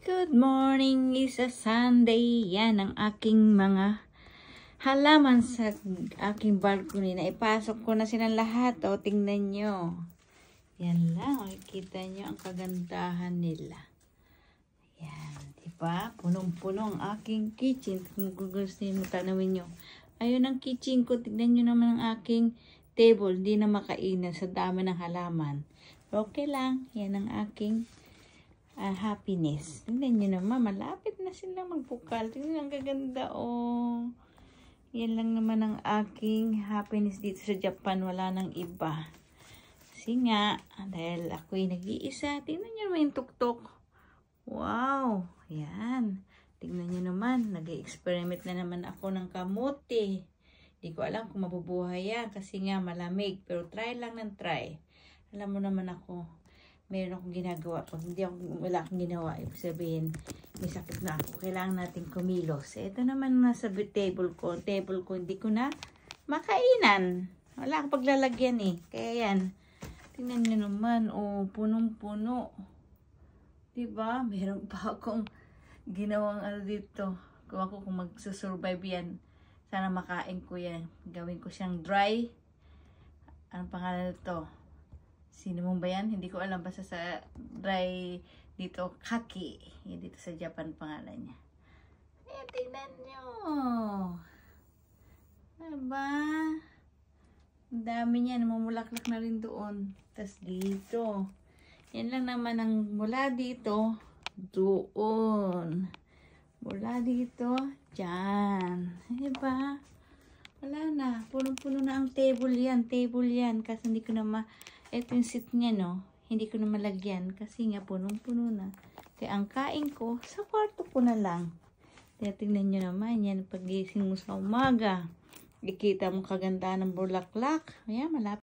Good morning, is a Sunday. Yan ang aking mga halaman sa aking balcony. Na ipasok ko na silang lahat. O, tingnan nyo. Yan lang. Makikita nyo ang kagandahan nila. Yan. Diba? Punong-puno ang aking kitchen. Kung gusto nyo tanawin nyo. Ayun ang kitchen ko. Tingnan nyo naman ang aking table. Hindi na makainan sa dami ng halaman. Okay lang. Yan ang aking happiness. Tingnan nyo naman, malapit na sila magbukal. Tingnan ang gaganda, oh. Yan lang naman ang aking happiness dito sa Japan. Wala nang iba. Kasi nga, dahil ako'y nag-iisa, tingnan nyo naman yung tuktok. Wow! Yan. Tingnan nyo naman, nag-experiment na naman ako ng kamote. Hindi ko alam kung mabubuhay yan kasi nga malamig. Pero try lang ng try. Alam mo naman ako, meron akong ginagawa. Pag wala akong ginawa, ibig sabihin, may sakit na ako. Kailangan natin kumilos. Ito naman nasa table ko. Table ko, hindi ko na makainan. Wala akong paglalagyan eh. Kaya yan. Tingnan nyo naman. Oh, punong-puno. Diba? Meron pa akong ginawang dito. Kung ako kung magsusurvive yan, sana makain ko yan. Gawin ko siyang dry. Anong pangalan nito? Sino mo ba yan? Hindi ko alam. Basta sa dry dito, kaki. Yan dito sa Japan pangalan niya. Ayan, tingnan nyo. Diba? Ang dami niya. Namumulaklak na rin doon. Tapos dito. Yan lang naman ang mula dito. Doon. Mula dito. Diyan. Diba? Wala na. Punong-puno na ang table yan. Table yan. Kasi hindi ko na ito yung seat niya, no? Hindi ko na malagyan kasi nga punong-puno na. Kaya ang kain ko, sa kwarto ko na lang. Tingnan nyo naman yan. Pagising mo sa umaga, ikita mo kagandahan ng bulaklak. Ayan, malapit.